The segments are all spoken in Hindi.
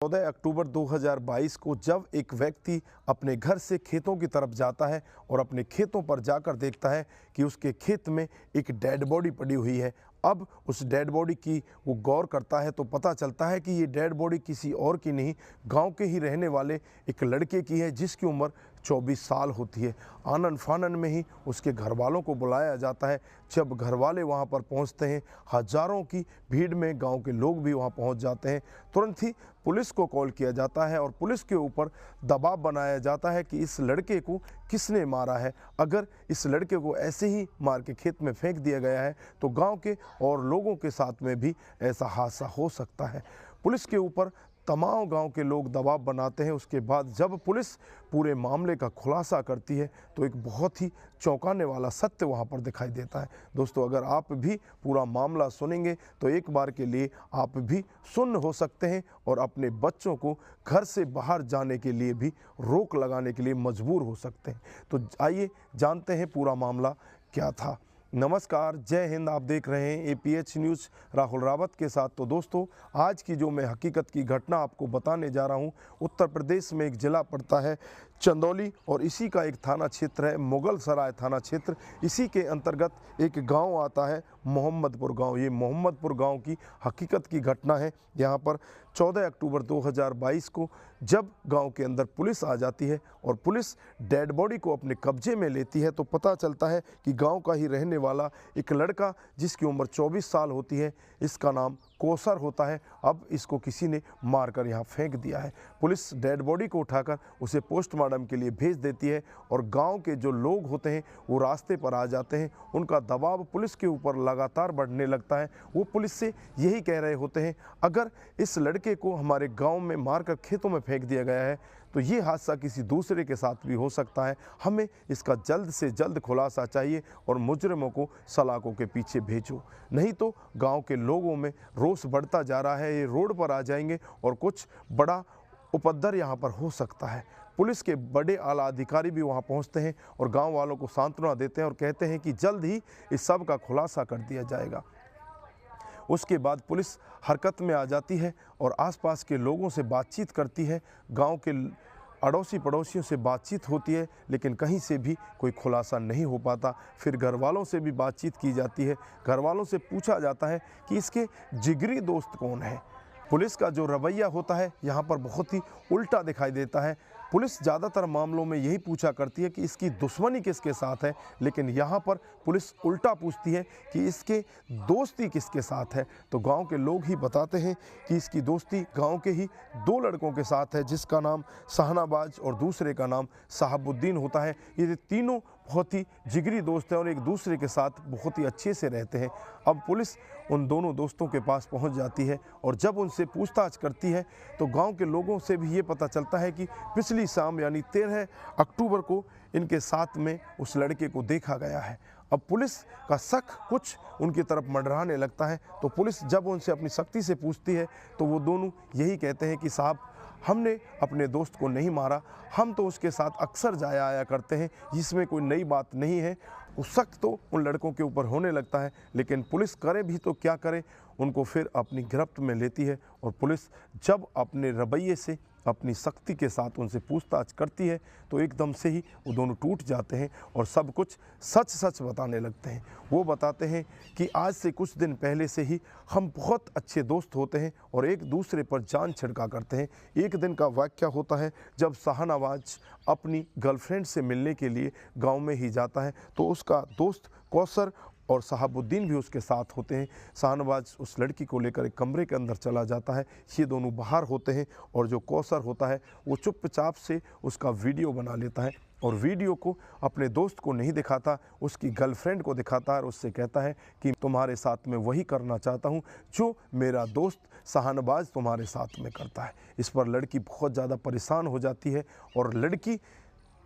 14 अक्टूबर 2022 को जब एक व्यक्ति अपने घर से खेतों की तरफ जाता है और अपने खेतों पर जाकर देखता है कि उसके खेत में एक डेड बॉडी पड़ी हुई है। अब उस डेड बॉडी की वो गौर करता है तो पता चलता है कि ये डेड बॉडी किसी और की नहीं, गांव के ही रहने वाले एक लड़के की है जिसकी उम्र 24 साल होती है। आनन फानन में ही उसके घर वालों को बुलाया जाता है। जब घर वाले वहाँ पर पहुँचते हैं, हज़ारों की भीड़ में गांव के लोग भी वहाँ पहुँच जाते हैं। तुरंत ही पुलिस को कॉल किया जाता है और पुलिस के ऊपर दबाव बनाया जाता है कि इस लड़के को किसने मारा है। अगर इस लड़के को ऐसे ही मार के खेत में फेंक दिया गया है तो गांव के और लोगों के साथ में भी ऐसा हादसा हो सकता है। पुलिस के ऊपर तमाम गांव के लोग दबाव बनाते हैं। उसके बाद जब पुलिस पूरे मामले का खुलासा करती है तो एक बहुत ही चौंकाने वाला सत्य वहां पर दिखाई देता है। दोस्तों, अगर आप भी पूरा मामला सुनेंगे तो एक बार के लिए आप भी सुन्न हो सकते हैं और अपने बच्चों को घर से बाहर जाने के लिए भी रोक लगाने के लिए मजबूर हो सकते हैं। तो आइए जानते हैं पूरा मामला क्या था। नमस्कार, जय हिंद। आप देख रहे हैं APH न्यूज़ राहुल रावत के साथ। तो दोस्तों, आज की जो मैं हकीकत की घटना आपको बताने जा रहा हूं, उत्तर प्रदेश में एक ज़िला पड़ता है चंदौली और इसी का एक थाना क्षेत्र है मुगल सराय थाना क्षेत्र। इसी के अंतर्गत एक गांव आता है मोहम्मदपुर गांव। ये मोहम्मदपुर गांव की हकीकत की घटना है। यहाँ पर 14 अक्टूबर 2022 को जब गांव के अंदर पुलिस आ जाती है और पुलिस डेड बॉडी को अपने कब्जे में लेती है तो पता चलता है कि गांव का ही रहने वाला एक लड़का जिसकी उम्र 24 साल होती है, इसका नाम कौसर होता है। अब इसको किसी ने मारकर यहाँ फेंक दिया है। पुलिस डेड बॉडी को उठाकर उसे पोस्टमार्टम के लिए भेज देती है और गांव के जो लोग होते हैं वो रास्ते पर आ जाते हैं। उनका दबाव पुलिस के ऊपर लगातार बढ़ने लगता है। वो पुलिस से यही कह रहे होते हैं, अगर इस लड़के को हमारे गांव में मारकर खेतों में फेंक दिया गया है तो ये हादसा किसी दूसरे के साथ भी हो सकता है। हमें इसका जल्द से जल्द खुलासा चाहिए और मुजरिमों को सलाखों के पीछे भेजो, नहीं तो गांव के लोगों में रोष बढ़ता जा रहा है। ये रोड पर आ जाएंगे और कुछ बड़ा उपद्रव यहाँ पर हो सकता है। पुलिस के बड़े आला अधिकारी भी वहाँ पहुँचते हैं और गाँव वालों को सांत्वना देते हैं और कहते हैं कि जल्द ही इस सब का खुलासा कर दिया जाएगा। उसके बाद पुलिस हरकत में आ जाती है और आसपास के लोगों से बातचीत करती है। गांव के अड़ोसी पड़ोसियों से बातचीत होती है लेकिन कहीं से भी कोई खुलासा नहीं हो पाता। फिर घर वालों से भी बातचीत की जाती है। घर वालों से पूछा जाता है कि इसके जिगरी दोस्त कौन है। पुलिस का जो रवैया होता है यहाँ पर बहुत ही उल्टा दिखाई देता है। पुलिस ज़्यादातर मामलों में यही पूछा करती है कि इसकी दुश्मनी किसके साथ है, लेकिन यहाँ पर पुलिस उल्टा पूछती है कि इसके दोस्ती किसके साथ है। तो गांव के लोग ही बताते हैं कि इसकी दोस्ती गांव के ही 2 लड़कों के साथ है, जिसका नाम शाहनवाज और दूसरे का नाम साहबुद्दीन होता है। ये तीनों बहुत ही जिगरी दोस्त हैं और एक दूसरे के साथ बहुत ही अच्छे से रहते हैं। अब पुलिस उन दोनों दोस्तों के पास पहुंच जाती है और जब उनसे पूछताछ करती है तो गांव के लोगों से भी ये पता चलता है कि पिछली शाम यानी 13 अक्टूबर को इनके साथ में उस लड़के को देखा गया है। अब पुलिस का शक कुछ उनकी तरफ मंडराने लगता है। तो पुलिस जब उनसे अपनी सख्ती से पूछती है तो वो दोनों यही कहते हैं कि साहब, हमने अपने दोस्त को नहीं मारा, हम तो उसके साथ अक्सर जाया आया करते हैं, इसमें कोई नई बात नहीं है। वो शक तो उन लड़कों के ऊपर होने लगता है, लेकिन पुलिस करे भी तो क्या करे, उनको फिर अपनी गिरफ्त में लेती है। और पुलिस जब अपने रवैये से अपनी सख्ती के साथ उनसे पूछताछ करती है तो एकदम से ही वो दोनों टूट जाते हैं और सब कुछ सच सच बताने लगते हैं। वो बताते हैं कि आज से कुछ दिन पहले से ही हम बहुत अच्छे दोस्त होते हैं और एक दूसरे पर जान छिड़का करते हैं। एक दिन का वाक़या होता है जब शाहनवाज अपनी गर्लफ्रेंड से मिलने के लिए गांव में ही जाता है तो उसका दोस्त कौसर और साहबुद्दीन भी उसके साथ होते हैं। शाहनवाज उस लड़की को लेकर एक कमरे के अंदर चला जाता है। ये दोनों बाहर होते हैं और जो कौसर होता है वो चुपचाप से उसका वीडियो बना लेता है और वीडियो को अपने दोस्त को नहीं दिखाता, उसकी गर्लफ्रेंड को दिखाता है और उससे कहता है कि तुम्हारे साथ मैं वही करना चाहता हूँ जो मेरा दोस्त शाहनवाज तुम्हारे साथ में करता है। इस पर लड़की बहुत ज़्यादा परेशान हो जाती है और लड़की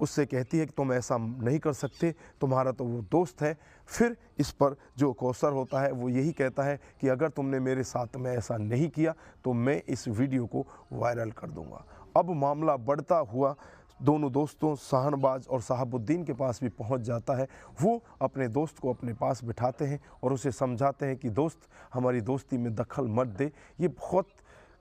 उससे कहती है कि तुम ऐसा नहीं कर सकते, तुम्हारा तो वो दोस्त है। फिर इस पर जो कौसर होता है वो यही कहता है कि अगर तुमने मेरे साथ में ऐसा नहीं किया तो मैं इस वीडियो को वायरल कर दूंगा। अब मामला बढ़ता हुआ दोनों दोस्तों शाहनवाज और साहबुद्दीन के पास भी पहुंच जाता है। वो अपने दोस्त को अपने पास बिठाते हैं और उसे समझाते हैं कि दोस्त, हमारी दोस्ती में दखल मत दे, ये बहुत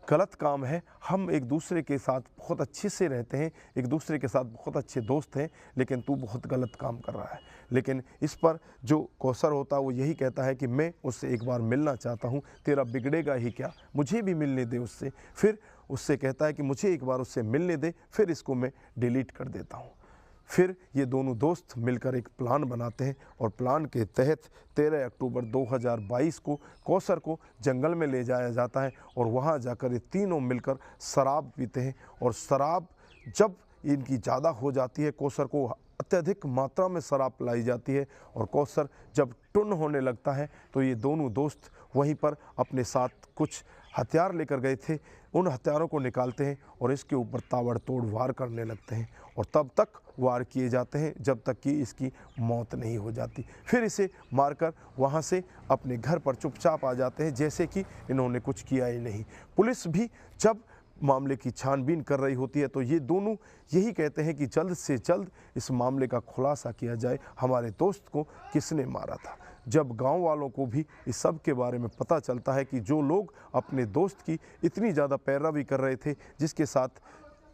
गलत काम है। हम एक दूसरे के साथ बहुत अच्छे से रहते हैं, एक दूसरे के साथ बहुत अच्छे दोस्त हैं, लेकिन तू बहुत गलत काम कर रहा है। लेकिन इस पर जो कौसर होता है वो यही कहता है कि मैं उससे एक बार मिलना चाहता हूँ, तेरा बिगड़ेगा ही क्या, मुझे भी मिलने दे उससे। फिर उससे कहता है कि मुझे एक बार उससे मिलने दे, फिर इसको मैं डिलीट कर देता हूँ। फिर ये दोनों दोस्त मिलकर एक प्लान बनाते हैं और प्लान के तहत 13 अक्टूबर 2022 को कौसर को जंगल में ले जाया जाता है और वहाँ जाकर ये तीनों मिलकर शराब पीते हैं। और शराब जब इनकी ज़्यादा हो जाती है, कौसर को अत्यधिक मात्रा में शराब पिलाई जाती है और कौसर जब टुन्न होने लगता है तो ये दोनों दोस्त वहीं पर अपने साथ कुछ हथियार लेकर गए थे, उन हथियारों को निकालते हैं और इसके ऊपर ताबड़तोड़ वार करने लगते हैं और तब तक वार किए जाते हैं जब तक कि इसकी मौत नहीं हो जाती। फिर इसे मारकर वहाँ से अपने घर पर चुपचाप आ जाते हैं, जैसे कि इन्होंने कुछ किया ही नहीं। पुलिस भी जब मामले की छानबीन कर रही होती है तो ये दोनों यही कहते हैं कि जल्द से जल्द इस मामले का खुलासा किया जाए, हमारे दोस्त को किसने मारा था। जब गांव वालों को भी इस सब के बारे में पता चलता है कि जो लोग अपने दोस्त की इतनी ज़्यादा पैरवी कर रहे थे, जिसके साथ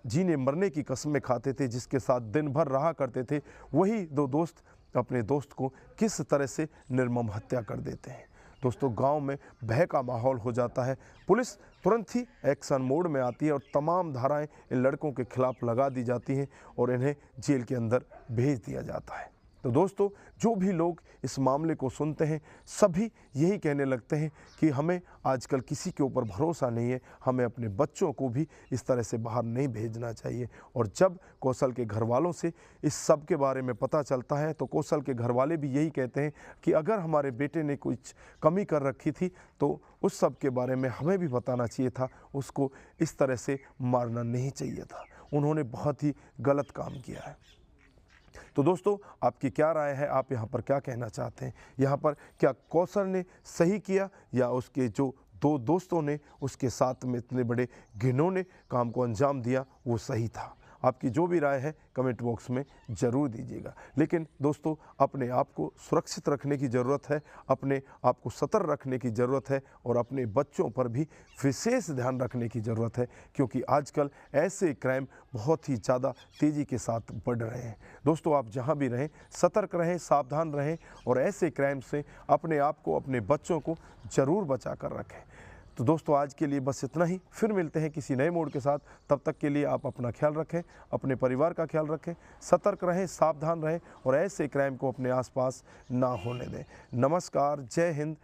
जीने मरने की कस्में खाते थे, जिसके साथ दिन भर रहा करते थे, वही दो दोस्त अपने दोस्त को किस तरह से निर्मम हत्या कर देते हैं। दोस्तों, गांव में भय का माहौल हो जाता है। पुलिस तुरंत ही एक्शन मोड में आती है और तमाम धाराएं इन लड़कों के खिलाफ लगा दी जाती हैं और इन्हें जेल के अंदर भेज दिया जाता है। तो दोस्तों, जो भी लोग इस मामले को सुनते हैं सभी यही कहने लगते हैं कि हमें आजकल किसी के ऊपर भरोसा नहीं है, हमें अपने बच्चों को भी इस तरह से बाहर नहीं भेजना चाहिए। और जब कौशल के घर वालों से इस सब के बारे में पता चलता है तो कौशल के घर वाले भी यही कहते हैं कि अगर हमारे बेटे ने कुछ कमी कर रखी थी तो उस सब के बारे में हमें भी बताना चाहिए था, उसको इस तरह से मारना नहीं चाहिए था, उन्होंने बहुत ही गलत काम किया है। तो दोस्तों, आपकी क्या राय है? आप यहाँ पर क्या कहना चाहते हैं? यहाँ पर क्या कौशल ने सही किया या उसके जो दो दोस्तों ने उसके साथ में इतने बड़े घिनौने काम को अंजाम दिया वो सही था? आपकी जो भी राय है कमेंट बॉक्स में ज़रूर दीजिएगा। लेकिन दोस्तों, अपने आप को सुरक्षित रखने की ज़रूरत है, अपने आप को सतर्क रखने की ज़रूरत है और अपने बच्चों पर भी विशेष ध्यान रखने की ज़रूरत है, क्योंकि आजकल ऐसे क्राइम बहुत ही ज़्यादा तेज़ी के साथ बढ़ रहे हैं। दोस्तों, आप जहां भी रहें सतर्क रहें, सावधान रहें और ऐसे क्राइम से अपने आप को, अपने बच्चों को ज़रूर बचा कर रखें। तो दोस्तों, आज के लिए बस इतना ही। फिर मिलते हैं किसी नए मोड़ के साथ। तब तक के लिए आप अपना ख्याल रखें, अपने परिवार का ख्याल रखें, सतर्क रहें, सावधान रहें और ऐसे क्राइम को अपने आसपास ना होने दें। नमस्कार, जय हिंद।